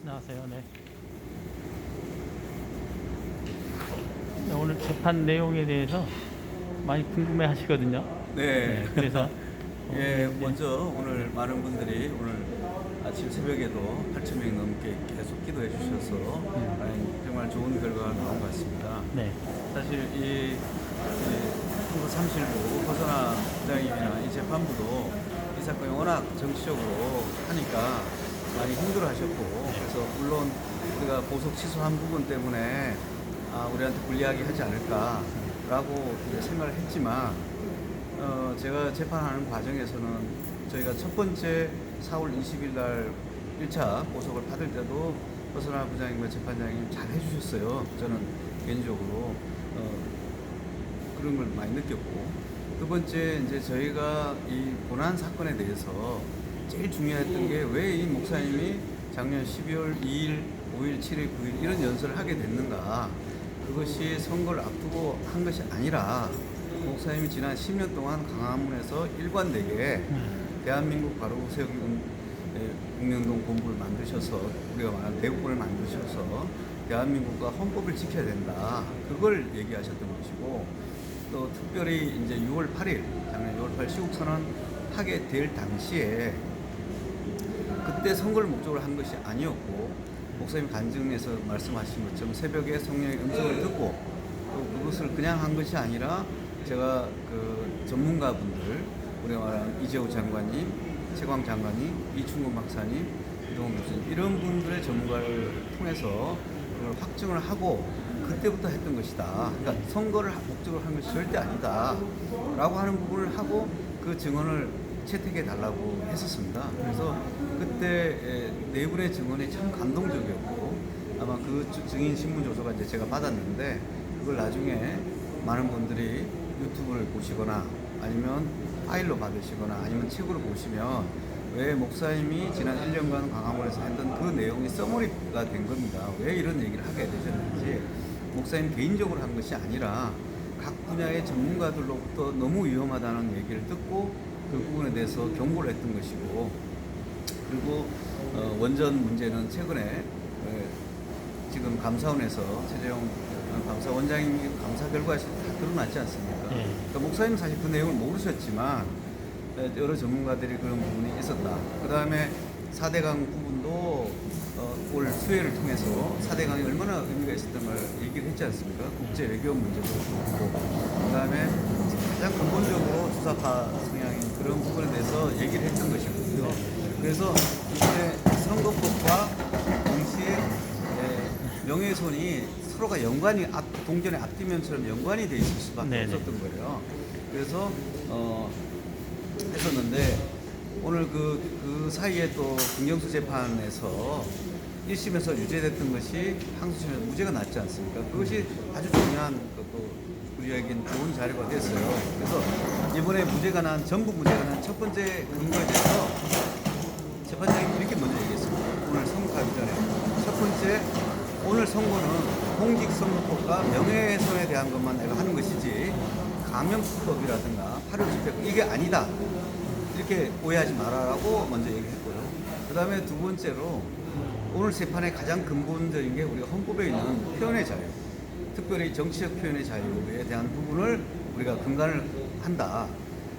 안녕하세요. 네. 네, 오늘 재판 내용에 대해서 많이 궁금해 하시거든요. 네. 그래서 예, 먼저 오늘 많은 분들이 오늘 아침 새벽에도 8천 명 넘게 계속 기도해 주셔서 정말 좋은 결과가 나온 것 같습니다. 네. 사실 이 항소삼실부 허선아 부장님이나 이 재판부도 이 사건이 워낙 정치적으로 하니까 많이 힘들어 하셨고, 그래서 물론 우리가 보석 취소한 부분 때문에 우리한테 불리하게 하지 않을까라고 생각을 했지만, 제가 재판하는 과정에서는 저희가 첫 번째 4월 20일 날 1차 보석을 받을 때도 허선아 부장님과 재판장님 잘 해주셨어요. 저는 개인적으로 그런 걸 많이 느꼈고, 두 번째 이제 저희가 이 고난 사건에 대해서 제일 중요했던 게 왜 이 목사님이 작년 12월 2일, 5일, 7일, 9일 이런 연설을 하게 됐는가. 그것이 선거를 앞두고 한 것이 아니라 목사님이 지난 10년 동안 강화문에서 일관되게 대한민국 바로 세우기 국민운동 본부를 만드셔서, 우리가 말하는 대국군을 만드셔서 대한민국과 헌법을 지켜야 된다. 그걸 얘기하셨던 것이고, 또 특별히 이제 6월 8일, 작년 6월 8일 시국선언 하게 될 당시에 그때 선거를 목적으로 한 것이 아니었고, 목사님 간증에서 말씀하신 것처럼 새벽에 성령의 음성을 듣고 또 그것을 그냥 한 것이 아니라 제가 그 전문가분들, 우리가 말하는 이재호 장관님, 최광 장관님, 이충곤 박사님, 이동훈 교수님 이런 분들의 전문가를 통해서 그걸 확증을 하고 그때부터 했던 것이다. 그러니까 선거를 목적으로 한 것이 절대 아니다 라고 하는 부분을 하고 그 증언을 채택해 달라고 했었습니다. 그래서 그때 네 분의 증언이 참 감동적이었고, 아마 그 증인 신문 조서가 이제 제가 받았는데 그걸 나중에 많은 분들이 유튜브를 보시거나 아니면 파일로 받으시거나 아니면 책으로 보시면 왜 목사님이 지난 1년간 강화문에서 했던 그 내용이 써머리가 된 겁니다. 왜 이런 얘기를 하게 되셨는지, 목사님 개인적으로 한 것이 아니라 각 분야의 전문가들로부터 너무 위험하다는 얘기를 듣고 그 부분에 대해서 경고를 했던 것이고, 그리고 원전 문제는 최근에 지금 감사원에서 최재형 감사원장님이 감사 결과가 다 드러났지 않습니까? 네. 그러니까 목사님 사실 그 내용을 모르셨지만 여러 전문가들이 그런 부분이 있었다. 그 다음에 4대강 부분도 올 수혜를 통해서 4대강이 얼마나 의미가 있었던 걸 얘기를 했지 않습니까? 국제 외교 문제도 그렇고, 그 다음에 가장 근본적으로 주사파 성향인 그런 부분에 대해서 얘기를 했던 것이거든요. 그래서 이번에 선거법과 동시에 명예훼손이 서로가 연관이 동전의 앞뒤면처럼 연관이 돼 있을 수밖에 네네. 없었던 거예요. 그래서 했었는데 오늘 그 사이에 또 김경수 재판에서 1심에서 유죄됐던 것이 항소심에서 무죄가 났지 않습니까? 그것이 아주 중요한 또 우리에겐 좋은 자료가 됐어요. 그래서 이번에 전국 무죄가 난 첫 번째 근거에 대해서 재판장님이 이렇게 먼저 얘기했습니다. 오늘 선고하기 전에 첫 번째, 오늘 선고는 공직선거법과 명예훼손에 대한 것만 내가 하는 것이지 감염법이라든가 8.15 집회법 이게 아니다. 이렇게 오해하지 마라라고 먼저 얘기했고요. 그 다음에 두 번째로 오늘 재판의 가장 근본적인 게 우리가 헌법에 있는 표현의 자유, 특별히 정치적 표현의 자유에 대한 부분을 우리가 근간을 한다.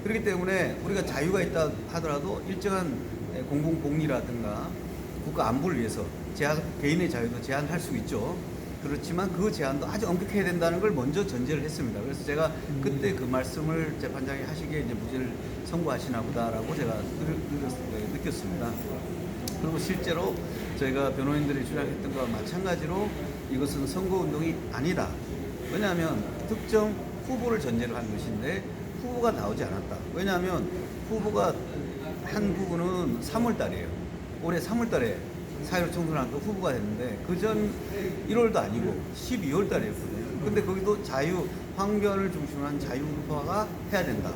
그렇기 때문에 우리가 자유가 있다 하더라도 일정한 공공복리라든가 국가 안보를 위해서 개인의 자유도 제한할 수 있죠. 그렇지만 그 제한도 아주 엄격해야 된다는 걸 먼저 전제를 했습니다. 그래서 제가 그때 그 말씀을 재판장이 하시기에 이제 무죄를 선고하시나 보다라고 제가 느꼈습니다. 그리고 실제로 저희가 변호인들이 주장했던 것과 마찬가지로 이것은 선거운동이 아니다. 왜냐하면 특정 후보를 전제로 한 것인데 후보가 나오지 않았다. 왜냐하면 후보가 한 부분은 3월 달이에요. 올해 3월 달에 4.15 총선한 그 후보가 됐는데 그 전 1월도 아니고 12월 달이었거든요. 근데 거기도 환경을 중심으로 한 자유우파가 해야 된다.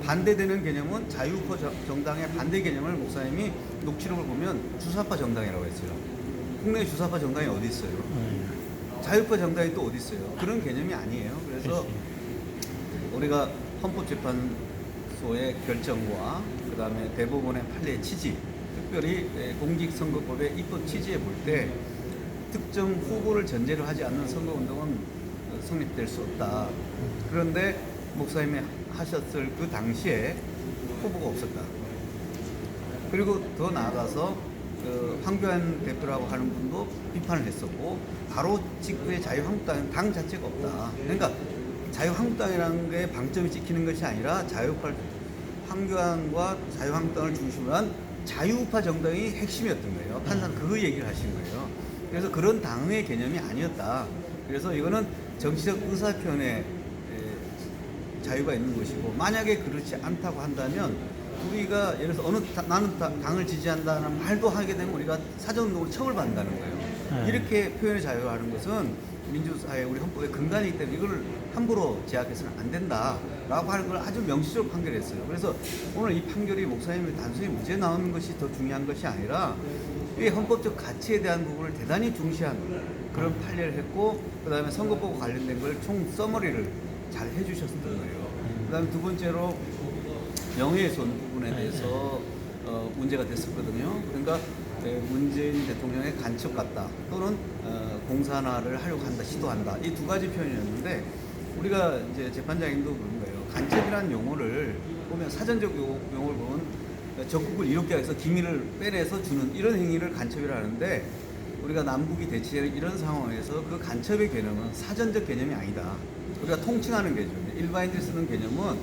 반대되는 개념은 자유우파 정당의 반대 개념을 목사님이 녹취록을 보면 주사파 정당이라고 했어요. 국내 주사파 정당이 어디 있어요? 자유우파 정당이 또 어디 있어요? 그런 개념이 아니에요. 그래서 우리가 헌법재판소의 결정과 그 다음에 대법원의 판례의 취지, 특별히 공직선거법의 입법 취지에 볼 때 특정 후보를 전제로 하지 않는 선거운동은 성립될 수 없다. 그런데 목사님이 하셨을 그 당시에 후보가 없었다. 그리고 더 나아가서 황교안 대표라고 하는 분도 비판을 했었고 바로 직후에 자유한국당 당 자체가 없다. 그러니까 자유한국당이라는 게 방점이 찍히는 것이 아니라 황교안과 자유한국당을 중심으로 한 자유우파 정당이 핵심이었던 거예요. 판사는 그 얘기를 하신 거예요. 그래서 그런 당의 개념이 아니었다. 그래서 이거는 정치적 의사표현의 자유가 있는 것이고, 만약에 그렇지 않다고 한다면 우리가 예를 들어서 나는 당을 지지한다는 말도 하게 되면 우리가 사전운동으로 처벌받는다는 거예요. 이렇게 표현의 자유가 하는 것은 민주사회 우리 헌법의 근간이기 때문에 이걸 함부로 제약해서는 안 된다라고 하는 걸 아주 명시적으로 판결했어요. 그래서 오늘 이 판결이 목사님이 단순히 무죄 나오는 것이 더 중요한 것이 아니라 이 헌법적 가치에 대한 부분을 대단히 중시한 그런 판례를 했고, 그 다음에 선거법과 관련된 걸 총 서머리를 잘 해주셨던 거예요. 그 다음에 두 번째로 명예훼손 부분에 대해서 문제가 됐었거든요. 그러니까 문재인 대통령의 간첩 같다 또는 공산화를 하려고 한다, 시도한다, 이 두 가지 표현이었는데, 우리가 이제 재판장님도 그런 거예요. 간첩이라는 용어를 보면, 사전적 용어를 보면 적국을 이롭게 해서 기밀을 빼내서 주는 이런 행위를 간첩이라 하는데, 우리가 남북이 대치되는 이런 상황에서 그 간첩의 개념은 사전적 개념이 아니다. 우리가 통칭하는 개념이에요. 일반인들이 쓰는 개념은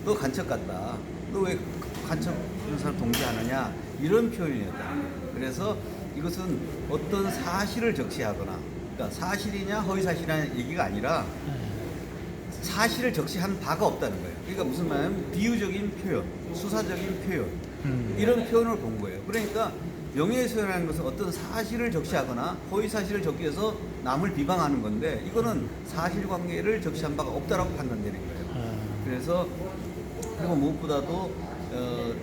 너 간첩 같다, 너 왜 간첩 그런 사람 동지하느냐, 이런 표현이었다. 그래서 이것은 어떤 사실을 적시하거나, 그러니까 사실이냐 허위사실이냐 얘기가 아니라 사실을 적시한 바가 없다는 거예요. 그러니까 무슨 말이냐면 비유적인 표현, 수사적인 표현, 이런 표현을 본 거예요. 그러니까 명예훼손이라는 것은 어떤 사실을 적시하거나 허위사실을 적시해서 남을 비방하는 건데, 이거는 사실관계를 적시한 바가 없다라고 판단되는 거예요. 그래서 그리고 무엇보다도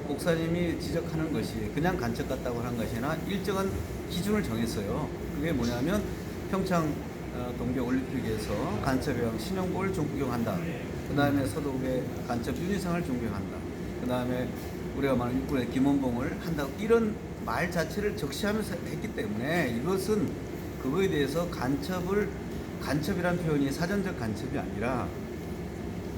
목사님이 지적하는 것이 그냥 간첩 같다고 하는 것이 아니라 일정한 기준을 정했어요. 그게 뭐냐면 평창 동계올림픽에서 간첩의 왕 신영복을 존경한다. 그 다음에 서독의 간첩 윤희상을 존경한다. 그 다음에 우리가 말하는 육군의 김원봉을 한다고, 이런 말 자체를 적시하면서 했기 때문에 이것은 그거에 대해서 간첩이란 표현이 사전적 간첩이 아니라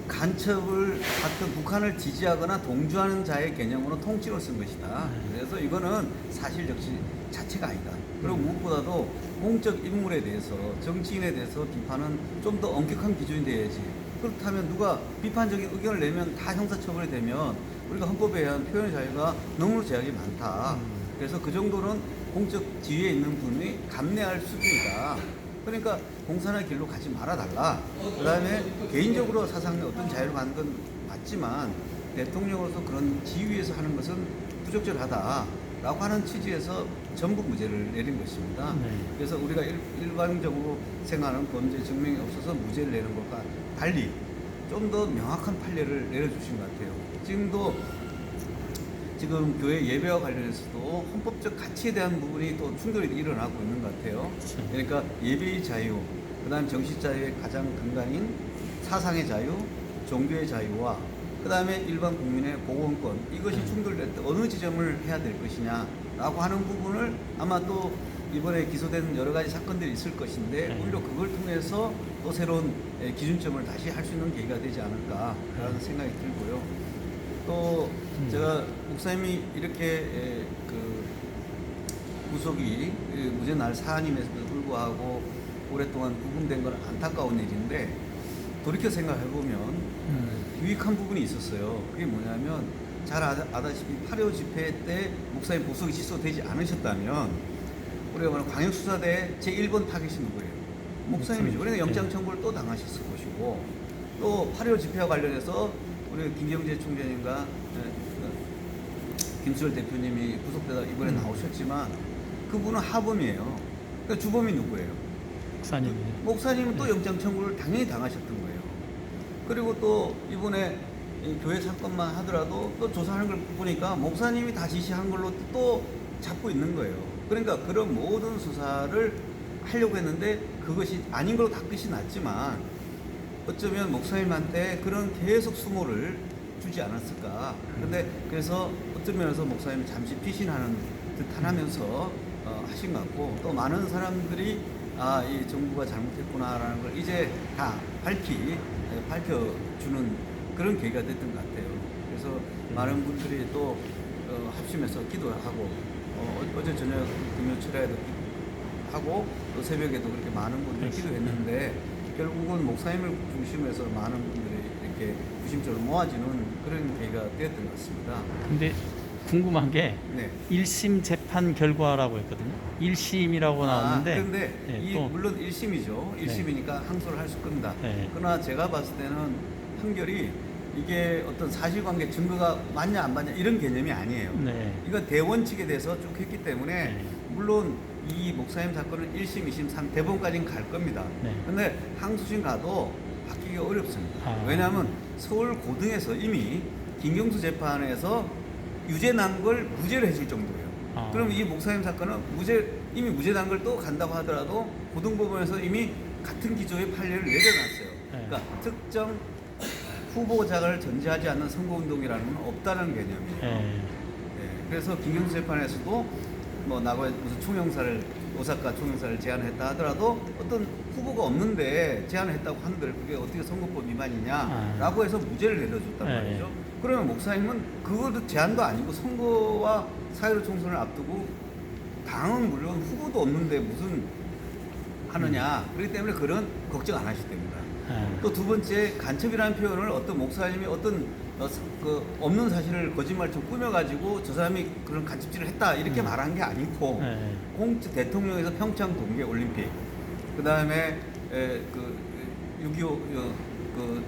간첩을 같은 북한을 지지하거나 동조하는 자의 개념으로 통칭을 쓴 것이다. 그래서 이거는 사실 적시 자체가 아니다. 그리고 무엇보다도 공적 인물에 대해서, 정치인에 대해서 비판은 좀 더 엄격한 기준이 돼야지. 그렇다면 누가 비판적인 의견을 내면 다 형사처벌이 되면 우리가 헌법에 의한 표현의 자유가 너무 제약이 많다. 그래서 그 정도는 공적 지위에 있는 분이 감내할 수준이다. 그러니까 공산의 길로 가지 말아달라. 그 다음에 개인적으로 사상의 어떤 자유를 갖는 건 맞지만 대통령으로서 그런 지위에서 하는 것은 부적절하다라고 하는 취지에서 전부 무죄를 내린 것입니다. 그래서 우리가 일반적으로 생각하는 범죄 증명이 없어서 무죄를 내는 것과 달리 좀 더 명확한 판례를 내려주신 것 같아요. 지금 교회 예배와 관련해서도 헌법적 가치에 대한 부분이 또 충돌이 일어나고 있는 것 같아요. 그러니까 예배의 자유, 그 다음 정치 자유의 가장 근간인 사상의 자유, 종교의 자유와 그 다음에 일반 국민의 보건권, 이것이 충돌될 때 어느 지점을 해야 될 것이냐라고 하는 부분을 아마 또 이번에 기소된 여러 가지 사건들이 있을 것인데, 오히려 그걸 통해서 또 새로운 기준점을 다시 할 수 있는 계기가 되지 않을까라는 생각이 들고요. 또 제가 목사님이 이렇게 구속이 무죄 날 사안임에도 불구하고 오랫동안 구금된 건 안타까운 일인데, 돌이켜 생각해보면 유익한 부분이 있었어요. 그게 뭐냐면, 잘 아다시피 8.25 집회 때 목사님 보석이 취소되지 않으셨다면 우리가 말하는 광역수사대 제1번 타겟이 누구예요? 목사님이죠. 그러니까 영장 청구를 또 당하셨을 것이고, 또 8.25 집회와 관련해서 우리 김경재 총재님과 김수열 대표님이 구속되다 이번에 나오셨지만 그분은 하범이에요. 그러니까 주범이 누구예요? 목사님은 또 영장 청구를 당연히 당하셨던 거예요. 그리고 또 이번에 교회 사건만 하더라도 또 조사하는 걸 보니까 목사님이 다 지시한 걸로 또 잡고 있는 거예요. 그러니까 그런 모든 수사를 하려고 했는데 그것이 아닌 걸로 다 끝이 났지만, 어쩌면 목사님한테 그런 계속 수모를 주지 않았을까. 그런데 그래서 어떤 면에서 목사님이 잠시 피신하는 듯하면서 하신 것 같고 또 많은 사람들이 이 정부가 잘못했구나라는 걸 이제 다 밝혀주는 그런 계기가 됐던 것 같아요. 그래서 많은 분들이 또 합심해서 기도하고 어제 저녁 금요 철야에도 하고 또 새벽에도 그렇게 많은 분들이 기도했는데 결국은 목사님을 중심으로 해서 많은 분들이 이렇게 구심적으로 모아지는 그런 계기가 되었던 것 같습니다. 근데 궁금한 게 네. 1심 재판 결과라고 했거든요. 1심이라고 나왔는데 그런데 네, 또 물론 1심이죠. 1심이니까 항소를 할 수 있습니다. 네. 그러나 제가 봤을 때는 판결이 이게 어떤 사실관계 증거가 맞냐 안 맞냐 이런 개념이 아니에요. 네. 이거 대원칙에 대해서 쭉 했기 때문에 네. 물론 이 목사님 사건은 1심, 2심, 3 대법원까지는 갈 겁니다. 네. 근데 항소심 가도 바뀌기가 어렵습니다. 아. 왜냐하면 서울 고등에서 이미 김경수 재판에서 유죄 난 걸 무죄를 해줄 정도예요. 아. 그럼 이 목사님 사건은 이미 무죄 난 걸 또 간다고 하더라도 고등법원에서 이미 같은 기조의 판례를 내려놨어요. 네. 그러니까 특정 후보자를 전제하지 않는 선거운동이라는 건 없다는 개념이에요. 네. 그래서 김경수 재판에서도 뭐 나고야 무슨 총영사를 오사카 총영사를 제안했다 하더라도 어떤 후보가 없는데 제안했다고 한들 그게 어떻게 선거법 위반이냐라고 해서 무죄를 내려줬단 네. 말이죠. 그러면 목사님은 그것도 제안도 아니고 선거와 사회로 총선을 앞두고 당은 물론 후보도 없는데 무슨 하느냐. 그렇기 때문에 그런 걱정 안 하실 됩니다. 또 두 번째 간첩이라는 표현을 어떤 목사님이 어떤 없는 사실을 거짓말처럼 꾸며가지고 저 사람이 그런 간첩질을 했다 이렇게 말한 게 아니고 공적 대통령에서 평창 동계 올림픽 그 다음에 그6.25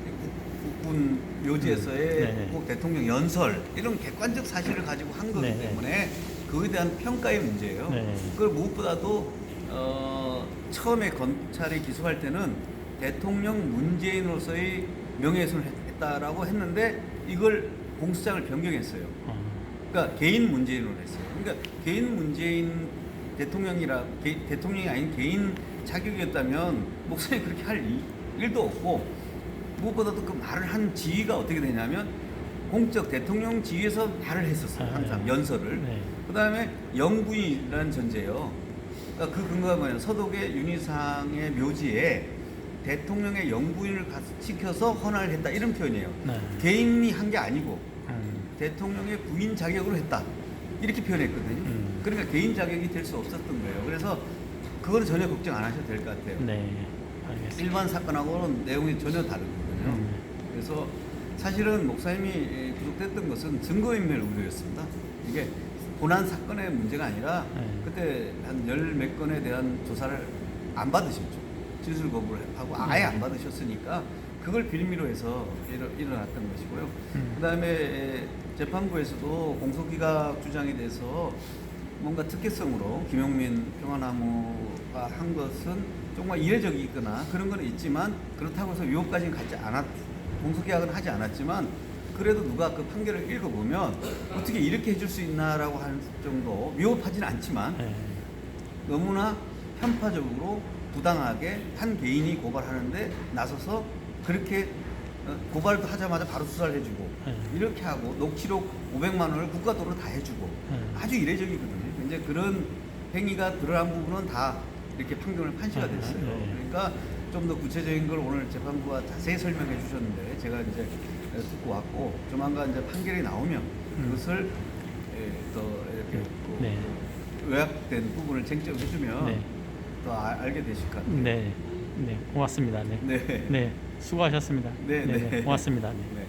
국군 묘지에서의 꼭 대통령 연설 이런 객관적 사실을 가지고 한 거기 때문에 그에 대한 평가의 문제예요. 그걸 무엇보다도 처음에 검찰이 기소할 때는 대통령 문재인으로서의 명예훼손을 했다라고 했는데 이걸 공소장을 변경했어요. 그러니까 개인 문재인으로 했어요. 그러니까 개인 문재인 대통령이 아닌 개인 자격이었다면 목사님이 그렇게 할 일도 없고 무엇보다도 그 말을 한 지위가 어떻게 되냐면 공적 대통령 지위에서 말을 했었어요. 항상 연설을. 그 다음에 영부인이라는 전제예요. 그러니까 그 근거가 뭐냐면 서독의 윤희상의 묘지에 대통령의 영부인을 시켜서 헌화를 했다 이런 표현이에요. 개인이 한 게 아니고 대통령의 부인 자격으로 했다 이렇게 표현했거든요. 그러니까 개인 자격이 될 수 없었던 거예요. 그래서 그거는 전혀 걱정 안 하셔도 될 것 같아요. 네, 알겠습니다. 일반 사건하고는 내용이 전혀 다르거든요. 그래서 사실은 목사님이 구속됐던 것은 증거인멸 우려였습니다. 이게 고난 사건의 문제가 아니라 그때 한 열 몇 건에 대한 조사를 안 받으셨죠. 진술 거부를 하고 아예 안 받으셨으니까 그걸 빌미로 해서 일어났던 것이고요. 그 다음에 재판부에서도 공소기각 주장에 대해서 뭔가 특혜성으로 김용민 평화나무가 한 것은 정말 이례적이거나 그런 건 있지만 그렇다고 해서 위법까지는 공소기각은 하지 않았지만 그래도 누가 그 판결을 읽어보면 어떻게 이렇게 해줄 수 있나라고 할 정도 위법하지는 않지만 너무나 편파적으로 부당하게 한 개인이 고발하는데 나서서 그렇게 고발도 하자마자 바로 수사를 해주고 이렇게 하고 녹취록 500만 원을 국가도로 다 해주고 아주 이례적이거든요. 이제 그런 행위가 드러난 부분은 다 이렇게 판결을 판시가 됐어요. 그러니까 좀 더 구체적인 걸 오늘 재판부가 자세히 설명해 주셨는데 제가 이제 듣고 왔고 조만간 이제 판결이 나오면 그것을 또 이렇게 요약된 부분을 쟁점을 해주면 또 알게 되실 것 같아요. 네, 고맙습니다. 네, 수고하셨습니다. 네. 고맙습니다. 네.